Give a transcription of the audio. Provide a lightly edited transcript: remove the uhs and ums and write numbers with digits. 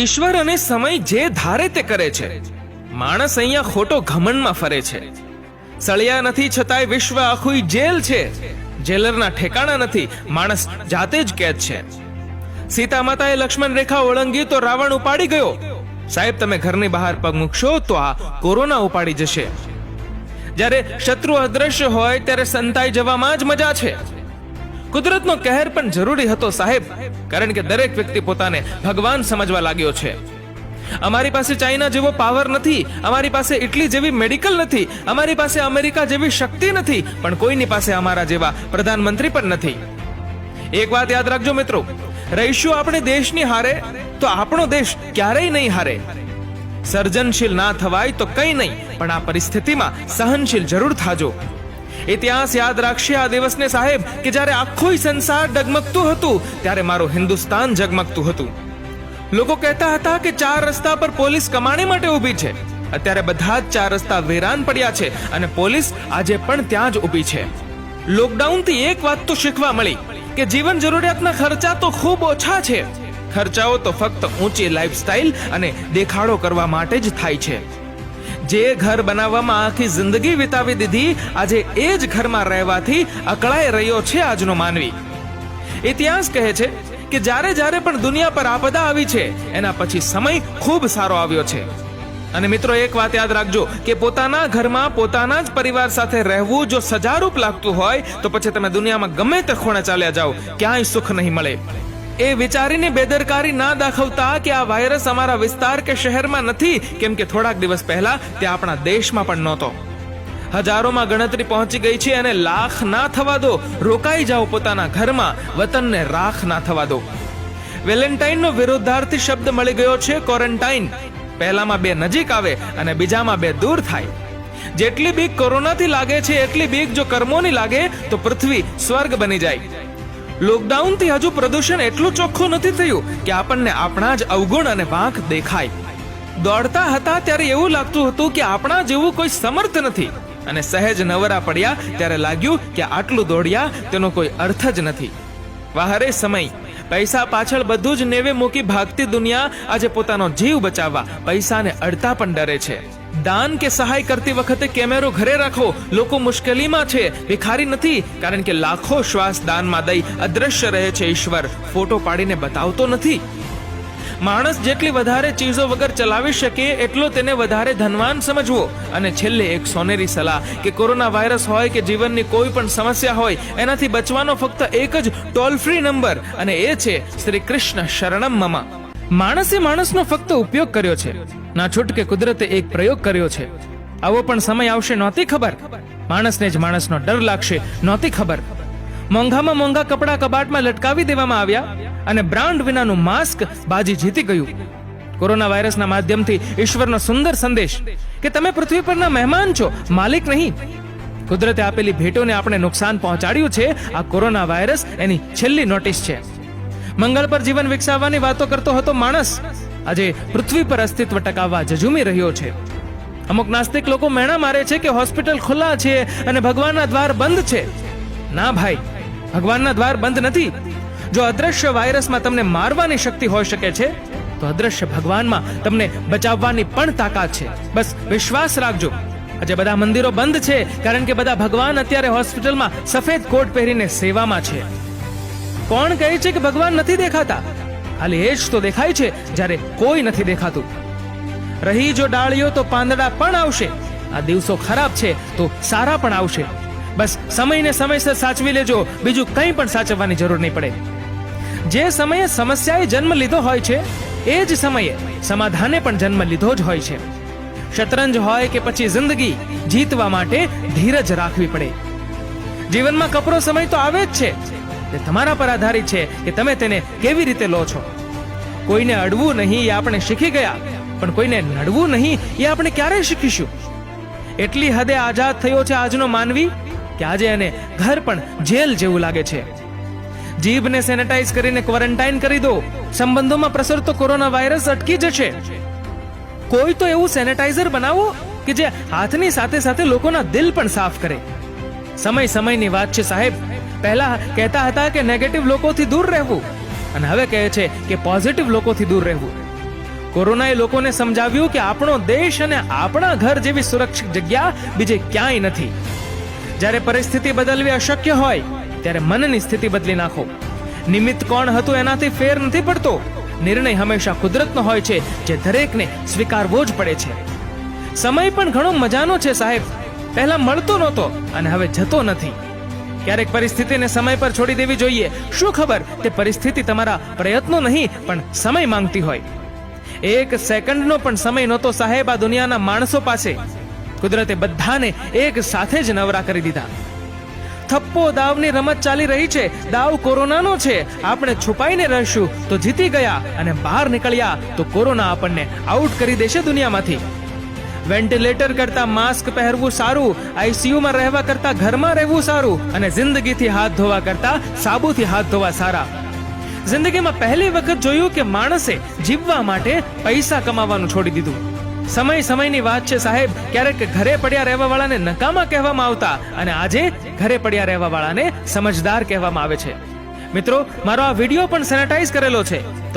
ઈશ્વર અને સમય જે ધારે તે કરે છે. માણસ અહીંયા ખોટો ઘમંડમાં ફરે છે. સળિયા નથી છતાંય વિશ્વ આખું જેલ છે. જેલરના ઠેકાણા નથી, માણસ જાતે જ કેદ છે. સીતા માતાએ લક્ષ્મણ રેખા ઓળંગી તો રાવણ ઉપાડી ગયો. સાહેબ, તમે ઘરની બહાર પગ મૂકશો તો આ કોરોના ઉપાડી જશે. જ્યારે શત્રુ અદ્રશ્ય હોય ત્યારે સંતાઈ જવામાં જ મજા છે. કુદરતનો કહેર પણ જરૂરી હતો સાહેબ, કારણ કે દરેક વ્યક્તિ પોતાને ભગવાન સમજવા લાગ્યો છે. અમારી પાસે ચાઇના જેવો પાવર નથી, અમારી પાસે ઇટલી જેવી મેડિકલ નથી, અમારી પાસે અમેરિકા જેવી શક્તિ નથી, પણ કોઈની પાસે અમારા જેવા પ્રધાનમંત્રી પણ નથી. એક વાત યાદ રાખજો મિત્રો, રહીશું આપણે દેશની હારે તો આપણો દેશ ક્યારેય નહીં હારે. સર્જનશીલ ના થવાય તો કંઈ નહીં, પણ આ પરિસ્થિતિમાં સહનશીલ જરૂર થાજો. ઇતિહાસ યાદ રાખશે આ દિવસને સાહેબ, કે જ્યારે આખું સંસાર ડગમગતું હતું ત્યારે મારું હિન્દુસ્તાન ઝગમગતું હતું. લોકો કહેતા હતા કે 4 રસ્તા પર પોલીસ કમાણી માટે ઊભી છે. અત્યારે બધા જ 4 રસ્તા વેરાન પડ્યા છે અને પોલીસ આજે પણ ત્યાં જ ઊભી છે. લોકડાઉનથી એક વાત તો શીખવા મળી કે જીવન જરૂરિયાતના ખર્ચા તો ખૂબ ઓછા છે. ખર્ચાઓ તો ફક્ત ઊંચી લાઈફસ્ટાઈલ અને દેખાડો કરવા માટે જ થાય છે. જે ઘર બનાવવામાં આખી જિંદગી વિતાવી દીધી, આજે એ જ ઘરમાં રહેવાથી અકળાઈ રહ્યો છે આજનો માનવી. ઇતિહાસ કહે છે કે જ્યારે જ્યારે પણ દુનિયા પર આપદા આવી છે એના પછી સમય ખૂબ સારો આવ્યો છે. અને મિત્રો, એક વાત યાદ રાખજો કે પોતાના ઘરમાં પોતાના જ પરિવાર સાથે રહેવું જો સજારૂપ લાગતું હોય તો પછી તમે દુનિયામાં ગમે તે ખૂણે ચાલ્યા જાઓ, ક્યાંય સુખ નહીં મળે. એ વિચારીને બેદરકારી ના દાખવતા કે આ વાયરસ અમારા વિસ્તાર કે શહેરમાં નથી, કેમ કે થોડાક દિવસ પહેલા તે આપણા દેશમાં પણ નહોતો. હજારોમાં ગણતરી પહોંચી ગઈ છે અને લાખ ના થવા દો. રોકાઈ જાઓ પોતાના ઘરમાં, વતનને રાખ ના થવા દો. વેલેન્ટાઇનનો વિરોધાર્થી શબ્દ મળી ગયો છે ક્વોરન્ટાઇન. પહેલામાં 2 નજીક આવે અને બીજામાં 2 દૂર થાય. જેટલી બીક કોરોનાથી લાગે છે એટલી બીક જો કર્મોની લાગે તો પૃથ્વી સ્વર્ગ બની જાય. લોકડાઉનથી હજુ પ્રદૂષણ એટલું ચોખ્ખું નથી થયું કે આપણને આપણા જ અવગુણ અને વાંક દેખાય. દોડતા હતા ત્યારે એવું લાગતું હતું કે આપણા જેવું કોઈ સમર્થ નથી, અને સહેજ નવરા પડ્યા ત્યારે લાગ્યું કે આટલું દોડ્યા તેનો કોઈ અર્થ જ નથી. વાહરે સમય, પૈસા પાછળ બધું જ નેવે મૂકી ભાગતી દુનિયા આજે પોતાનો જીવ બચાવવા પૈસાને અડતા પણ ડરે છે. દાન કે સહાય કરતી વખતે કેમેરો ઘરે રાખો. લોકો મુશ્કેલીમાં છે, ભિખારી નથી, કારણ કે લાખો શ્વાસ દાનમાં દઈ અદ્રશ્ય રહે છે ઈશ્વર, ફોટો પાડીને બતાવતો નથી. માણસ જેટલી વધારે ચીજો વગર ચલાવી શકે એટલો તેને વધારે ધનવાન સમજવો. અને છેલ્લે એક સોનેરી સલાહ કે કોરોના વાયરસ હોય કે જીવનની કોઈ પણ સમસ્યા હોય, એનાથી બચવાનો ફક્ત એક જ ટોલ ફ્રી નંબર, અને એ છે શ્રી કૃષ્ણ શરણમ મમ. માણસે માણસનો ફક્ત ઉપયોગ કર્યો છે, ના છૂટકે કુદરતે એક પ્રયોગ કર્યો છે. આવો પણ સમય આવશે નહોતી ખબર, માણસને જ માણસનો ડર લાગશે નહોતી ખબર. મોંઘામાં મોંઘા કપડા કબાટમાં લટકાવી દેવામાં આવ્યા અને બ્રાન્ડ વિનાનું માસ્ક બાજી જીતી ગયું. કોરોના વાયરસના માધ્યમથી ઈશ્વરનો સુંદર સંદેશ કે તમે પૃથ્વી પરના મહેમાન છો, માલિક નહીં. કુદરતે આપેલી ભેટોને આપણે નુકસાન પહોંચાડ્યું છે. આ કોરોના વાયરસ એની છેલ્લી નોટિસ છે. મંગળ પર જીવન વિકસાવવાની વાતો કરતો હતો માણસ, આજે પૃથ્વી પર અસ્તિત્વ ટકાવવા ઝઝૂમી રહ્યો છે. અમુક નાસ્તિક લોકો મેણા મારે છે કે હોસ્પિટલ ખુલ્લા છે અને ભગવાનના દ્વાર બંધ છે. ના ભાઈ, ભગવાનના દ્વાર બંધ નથી. જો અદ્રશ્ય વાયરસમાં તમને મારવાની શક્તિ હોઈ શકે છે તો અદ્રશ્ય ભગવાનમાં તમને બચાવવાની પણ તાકાત છે. બસ વિશ્વાસ રાખજો. આજે બધા મંદિરો બંધ છે કારણ કે બધા ભગવાન અત્યારે હોસ્પિટલમાં સફેદ કોટ પહેરીને સેવામાં છે. કોણ કહે છે કે ભગવાન નથી દેખાતા? ખાલી એ જ તો દેખાય છે જ્યારે કોઈ નથી દેખાતું. રહી જો ડાળીઓ તો પાંદડા પણ આવશે. આ દિવસો ખરાબ છે તો સારા પણ આવશે. બસ સમયને સમયસર સાચવી લેજો, બીજું કંઈ પણ સાચવવાની જરૂર નહીં પડે. જે સમયે સમસ્યાએ જન્મ લીધો હોય છે એ જ સમયે સમાધાને પણ જન્મ લીધો જ હોય છે. શતરંજ હોય કે પછી જિંદગી, જીતવા માટે ધીરજ રાખવી પડે. જીવનમાં કપરો સમય તો આવે જ છે, તે તમારા પર આધારિત છે કે તમે તેને કેવી રીતે લો છો. કોઈને અડવું નહીં એ આપણે શીખી ગયા, પણ કોઈને નડવું નહીં એ આપણે ક્યારે શીખીશું? એટલી હદે આઝાદ થયો છે આજનો માનવી કે આજે એને ઘર પણ જેલ જેવું લાગે છે. જીભને સેનેટાઈઝ કરીને ક્વોરન્ટાઇન કરી દો. સંબંધોમાં પ્રસરતો કોરોના વાયરસ અટકી જશે. કોઈ તો એવું સેનેટાઈઝર બનાવો કે જે હાથની સાથે સાથે લોકોના દિલ પણ સાફ કરે. સમય સમયની વાત છે સાહેબ. પહેલા કહેતા હતા કે નેગેટિવ લોકોથી દૂર રહેવું, અને હવે કહે છે કે પોઝિટિવ લોકોથી દૂર રહેવું. કોરોનાએ લોકોને સમજાવ્યું કે આપણો દેશ અને આપણા ઘર જેવી સુરક્ષિત જગ્યા બીજે ક્યાંય નથી. જ્યારે પરિસ્થિતિ બદલવી અશક્ય હોય ત્યારે મનની સ્થિતિ બદલી નાખો. નિમિત્ત કોણ હતું એનાથી ફેર નથી પડતો. નિર્ણય હંમેશા કુદરતનો હોય છે, જે દરેકને સ્વીકારવો જ પડે છે. સમય પણ ઘણો મજાનો છે સાહેબ. પહેલા મળતો નહોતો અને હવે જતો નથી. ક્યારેક પરિસ્થિતિને સમય પર છોડી દેવી જોઈએ. શું ખબર તે પરિસ્થિતિ તમારા પ્રયત્નો નહીં પણ સમય માંગતી હોય. એક સેકન્ડનો પણ સમય નહોતો સાહેબ આ દુનિયાના માણસો પાસે. કુદરતે બધાને એક સાથે જ નવરા કરી દીધા. થપ્પો દાવની રમત ચાલી રહી છે. દાવ કોરોનાનો છે. આપણે છુપાઈને રહીશું તો જીતી ગયા અને બહાર નીકળ્યા તો કોરોના આપણને આઉટ કરી દેશે દુનિયામાંથી. વેન્ટિલેટર કરતા માસ્ક પહેરવું સારું, આઈસીયુમાં રહેવા કરતા ઘરમાં રહેવું સારું અને જિંદગીથી હાથ ધોવા કરતા સાબુથી હાથ ધોવા સારા. જિંદગીમાં પહેલી વખત જોયું કે માણસે જીવવા માટે પૈસા કમાવાનું છોડી દીધું. સમયની વાત છે સાહેબ. ક્યારેક ઘરે પડ્યા રહેવા વાળાને નકામા કહેવામાં આવતા અને આજે ઘરે પડ્યા રહેવા વાળાને સમજદાર કહેવામાં આવે છે. મિત્રો, મારો આ વિડીયો પણ સેનેટાઈઝ કરેલો છે.